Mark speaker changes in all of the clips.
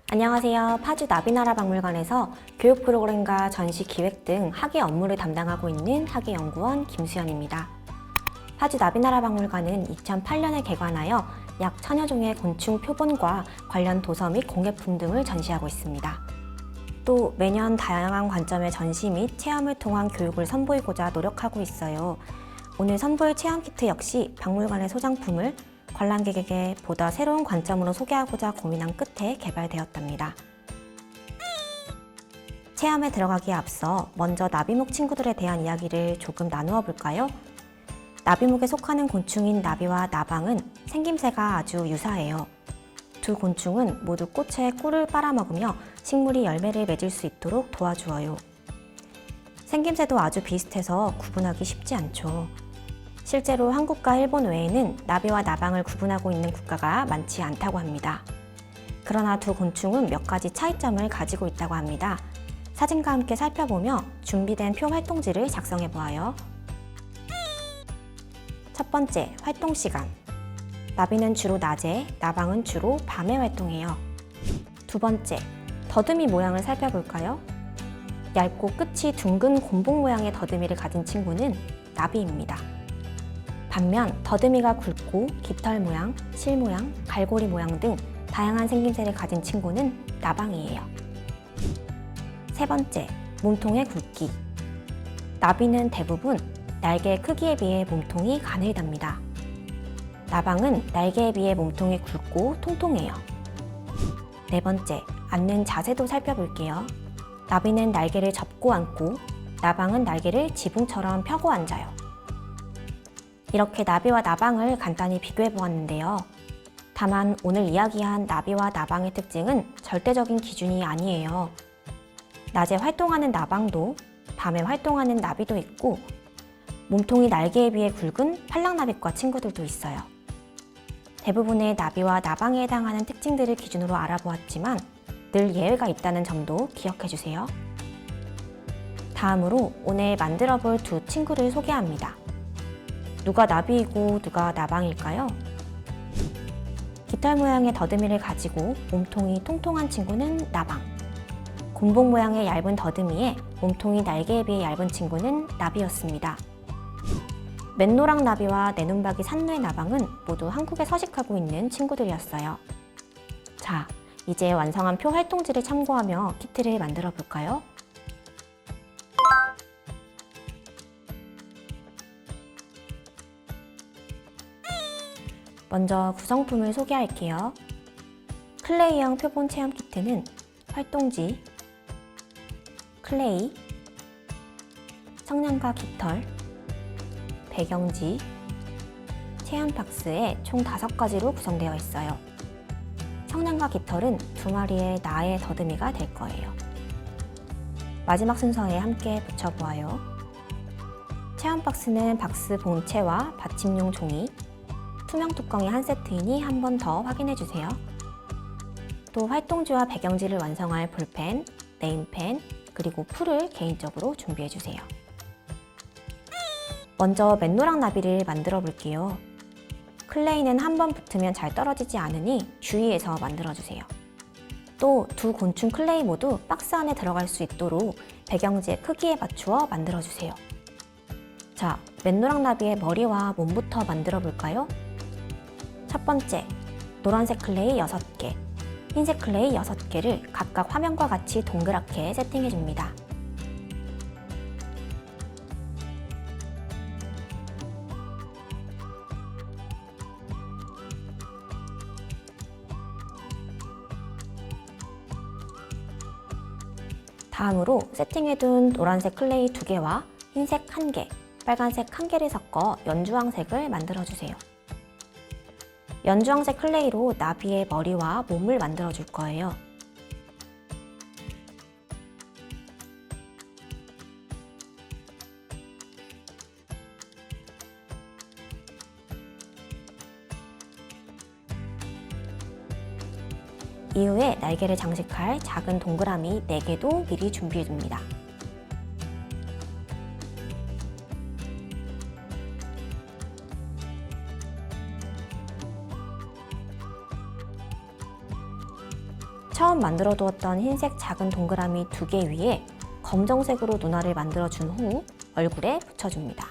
Speaker 1: 안녕하세요. 파주 나비나라 박물관에서 교육 프로그램과 전시 기획 등 학예 업무를 담당하고 있는 학예연구원 김수연입니다. 파주 나비나라 박물관은 2008년에 개관하여 약 1000여 종의 곤충 표본과 관련 도서 및 공예품 등을 전시하고 있습니다. 또 매년 다양한 관점의 전시 및 체험을 통한 교육을 선보이고자 노력하고 있어요. 오늘 선보일 체험 키트 역시 박물관의 소장품을 관람객에게 보다 새로운 관점으로 소개하고자 고민한 끝에 개발되었답니다. 체험에 들어가기에 앞서 먼저 나비목 친구들에 대한 이야기를 조금 나누어 볼까요? 나비목에 속하는 곤충인 나비와 나방은 생김새가 아주 유사해요. 두 곤충은 모두 꽃에 꿀을 빨아먹으며 식물이 열매를 맺을 수 있도록 도와주어요. 생김새도 아주 비슷해서 구분하기 쉽지 않죠. 실제로 한국과 일본 외에는 나비와 나방을 구분하고 있는 국가가 많지 않다고 합니다. 그러나 두 곤충은 몇 가지 차이점을 가지고 있다고 합니다. 사진과 함께 살펴보며 준비된 표 활동지를 작성해 보아요. 첫 번째, 활동 시간. 나비는 주로 낮에, 나방은 주로 밤에 활동해요. 두 번째, 더듬이 모양을 살펴볼까요? 얇고 끝이 둥근 곤봉 모양의 더듬이를 가진 친구는 나비입니다. 반면 더듬이가 굵고 깃털 모양, 실 모양, 갈고리 모양 등 다양한 생김새를 가진 친구는 나방이에요. 세 번째, 몸통의 굵기. 나비는 대부분 날개 크기에 비해 몸통이 가늘답니다. 나방은 날개에 비해 몸통이 굵고 통통해요. 네 번째, 앉는 자세도 살펴볼게요. 나비는 날개를 접고 앉고 나방은 날개를 지붕처럼 펴고 앉아요. 이렇게 나비와 나방을 간단히 비교해 보았는데요. 다만 오늘 이야기한 나비와 나방의 특징은 절대적인 기준이 아니에요. 낮에 활동하는 나방도 밤에 활동하는 나비도 있고 몸통이 날개에 비해 굵은 팔랑나비과 친구들도 있어요. 대부분의 나비와 나방에 해당하는 특징들을 기준으로 알아보았지만 늘 예외가 있다는 점도 기억해 주세요. 다음으로 오늘 만들어 볼 두 친구를 소개합니다. 누가 나비이고 누가 나방일까요? 깃털 모양의 더듬이를 가지고 몸통이 통통한 친구는 나방, 곤봉 모양의 얇은 더듬이에 몸통이 날개에 비해 얇은 친구는 나비였습니다. 맨노랑 나비와 내눈박이 산누의 나방은 모두 한국에 서식하고 있는 친구들이었어요. 자, 이제 완성한 표 활동지를 참고하며 키트를 만들어 볼까요? 먼저 구성품을 소개할게요. 클레이형 표본 체험 키트는 활동지, 클레이, 성냥과 깃털, 배경지, 체험 박스에 총 5가지로 구성되어 있어요. 성냥과 깃털은 2마리의 나의 더듬이가 될 거예요. 마지막 순서에 함께 붙여보아요. 체험 박스는 박스 본체와 받침용 종이, 투명 뚜껑이 한 세트이니 한 번 더 확인해주세요. 또 활동지와 배경지를 완성할 볼펜, 네임펜, 그리고 풀을 개인적으로 준비해주세요. 먼저 맨노랑 나비를 만들어 볼게요. 클레이는 한 번 붙으면 잘 떨어지지 않으니 주의해서 만들어주세요. 또 두 곤충 클레이 모두 박스 안에 들어갈 수 있도록 배경지의 크기에 맞추어 만들어주세요. 자, 맨노랑 나비의 머리와 몸부터 만들어 볼까요? 첫 번째, 노란색 클레이 6개, 흰색 클레이 6개를 각각 화면과 같이 동그랗게 세팅해줍니다. 다음으로 세팅해둔 노란색 클레이 2개와 흰색 1개, 빨간색 1개를 섞어 연주황색을 만들어주세요. 연주황색 클레이로 나비의 머리와 몸을 만들어줄 거예요. 이후에 날개를 장식할 작은 동그라미 4개도 미리 준비해줍니다. 처음 만들어 두었던 흰색 작은 동그라미 2개 위에 검정색으로 눈알을 만들어 준 후 얼굴에 붙여줍니다.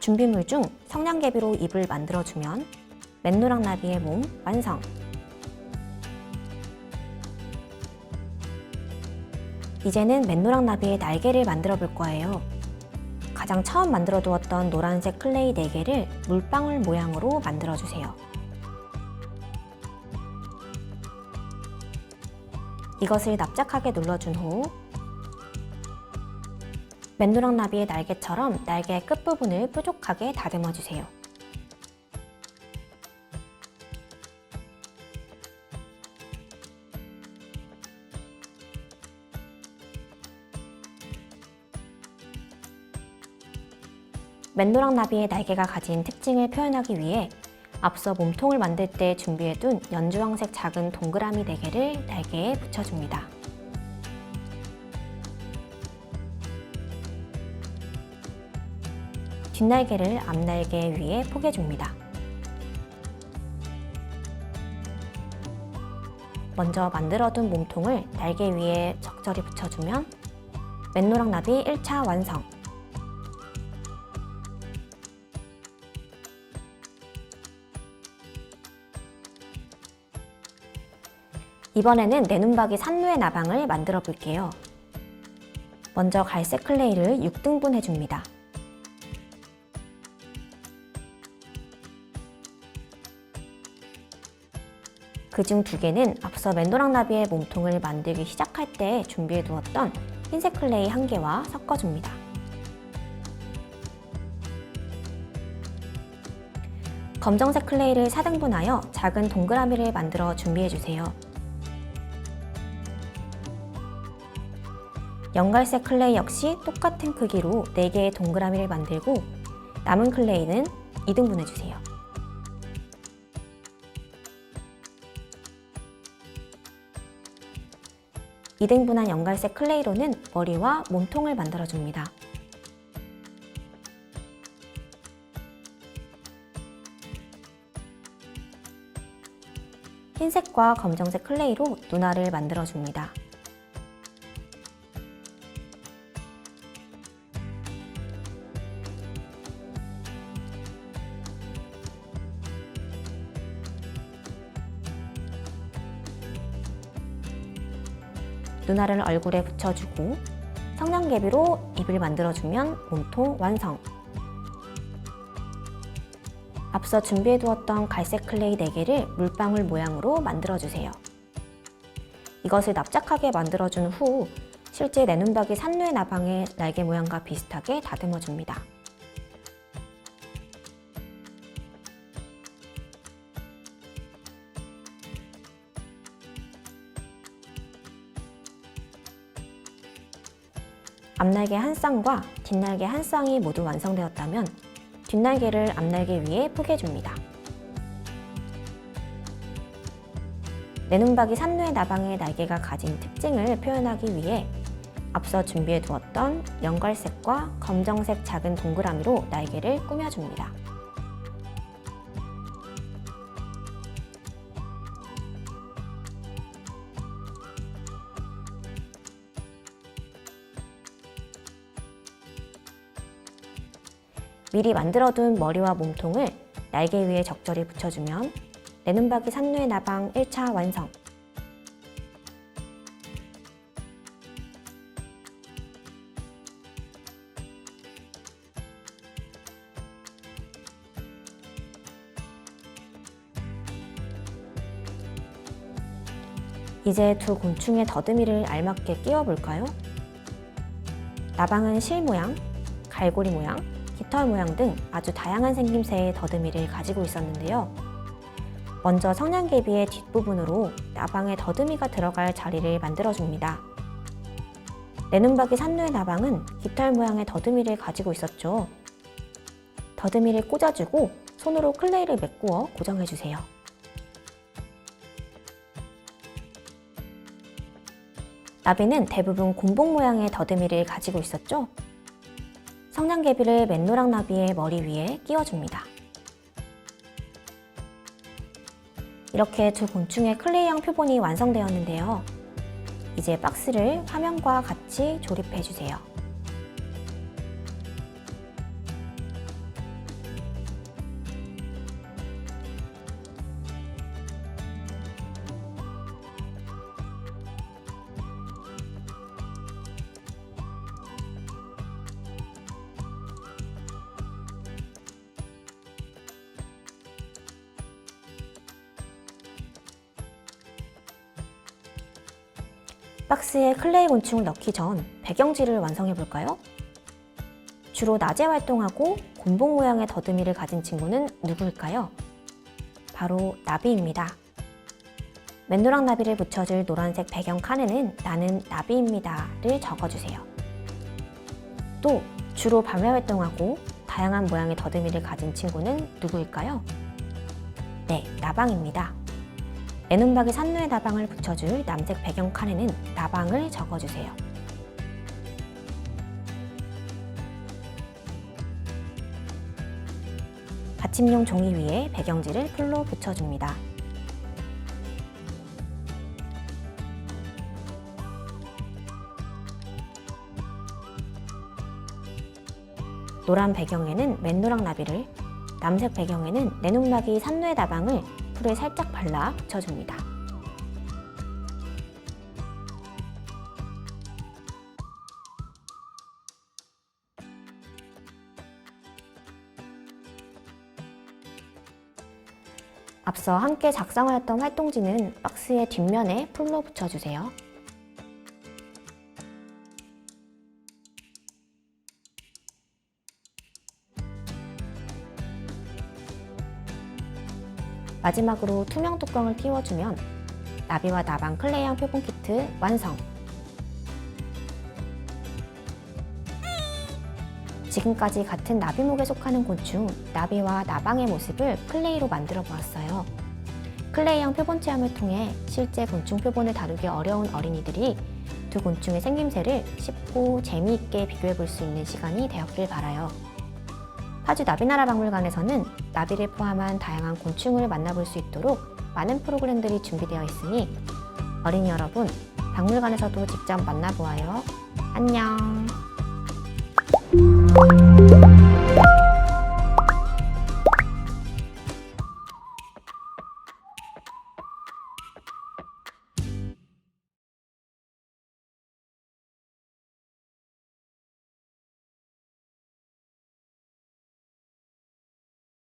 Speaker 1: 준비물 중 성냥개비로 입을 만들어주면 맨노랑 나비의 몸 완성! 이제는 맨노랑 나비의 날개를 만들어 볼 거예요. 가장 처음 만들어 두었던 노란색 클레이 4개를 물방울 모양으로 만들어 주세요. 이것을 납작하게 눌러준 후 맨노랑 나비의 날개처럼 날개 끝부분을 뾰족하게 다듬어 주세요. 맨노랑 나비의 날개가 가진 특징을 표현하기 위해 앞서 몸통을 만들 때 준비해둔 연주황색 작은 동그라미 4개를 날개에 붙여줍니다. 뒷날개를 앞날개 위에 포개줍니다. 먼저 만들어둔 몸통을 날개 위에 적절히 붙여주면 맨노랑 나비 1차 완성! 이번에는 내눈박이 산루의 나방을 만들어 볼게요. 먼저 갈색 클레이를 6등분 해줍니다. 그중 2개는 앞서 맨노랑 나비의 몸통을 만들기 시작할 때 준비해 두었던 흰색 클레이 1개와 섞어줍니다. 검정색 클레이를 4등분하여 작은 동그라미를 만들어 준비해주세요. 연갈색 클레이 역시 똑같은 크기로 4개의 동그라미를 만들고 남은 클레이는 2등분해주세요. (2등분한) 연갈색 클레이로는 머리와 몸통을 만들어줍니다. 흰색과 검정색 클레이로 눈알을 만들어줍니다. 눈알을 얼굴에 붙여주고 성냥개비로 입을 만들어주면 몸통 완성! 앞서 준비해두었던 갈색 클레이 4개를 물방울 모양으로 만들어주세요. 이것을 납작하게 만들어준 후 실제 내눈박이 산루의 나방의 날개 모양과 비슷하게 다듬어줍니다. 앞날개 한 쌍과 뒷날개 한 쌍이 모두 완성되었다면 뒷날개를 앞날개 위에 포개줍니다. 내눈박이 산루의 나방의 날개가 가진 특징을 표현하기 위해 앞서 준비해 두었던 연갈색과 검정색 작은 동그라미로 날개를 꾸며줍니다. 미리 만들어둔 머리와 몸통을 날개 위에 적절히 붙여주면 내눈박이 산루의 나방 1차 완성! 이제 두 곤충의 더듬이를 알맞게 끼워볼까요? 나방은 실 모양, 갈고리 모양, 깃털 모양 등 아주 다양한 생김새의 더듬이를 가지고 있었는데요. 먼저 성냥개비의 뒷부분으로 나방의 더듬이가 들어갈 자리를 만들어줍니다. 내눈박이 산루의 나방은 깃털 모양의 더듬이를 가지고 있었죠. 더듬이를 꽂아주고 손으로 클레이를 메꾸어 고정해주세요. 나비는 대부분 곰봉 모양의 더듬이를 가지고 있었죠? 성냥개비를 맨노랑 나비의 머리 위에 끼워줍니다. 이렇게 두 곤충의 클레이형 표본이 완성되었는데요. 이제 박스를 화면과 같이 조립해주세요. 박스에 클레이 곤충을 넣기 전 배경지를 완성해 볼까요? 주로 낮에 활동하고 곰봉 모양의 더듬이를 가진 친구는 누구일까요? 바로 나비입니다. 맨노랑 나비를 붙여줄 노란색 배경 칸에는 나는 나비입니다를 적어주세요. 또 주로 밤에 활동하고 다양한 모양의 더듬이를 가진 친구는 누구일까요? 네, 나방입니다. 애눈박이 산루의 나방을 붙여줄 남색 배경 칸에는 나방을 적어주세요. 받침용 종이 위에 배경지를 풀로 붙여줍니다. 노란 배경에는 맨노랑 나비를, 남색 배경에는 내눈박이 산루의 나방을 풀에 살짝 발라 붙여줍니다. 앞서 함께 작성하였던 활동지는 박스의 뒷면에 풀로 붙여주세요. 마지막으로 투명 뚜껑을 끼워주면 나비와 나방 클레이형 표본 키트 완성! 지금까지 같은 나비목에 속하는 곤충 나비와 나방의 모습을 클레이로 만들어 보았어요. 클레이형 표본 체험을 통해 실제 곤충 표본을 다루기 어려운 어린이들이 두 곤충의 생김새를 쉽고 재미있게 비교해 볼 수 있는 시간이 되었길 바라요. 파주 나비나라 박물관에서는 나비를 포함한 다양한 곤충을 만나볼 수 있도록 많은 프로그램들이 준비되어 있으니 어린이 여러분, 박물관에서도 직접 만나보아요. 안녕!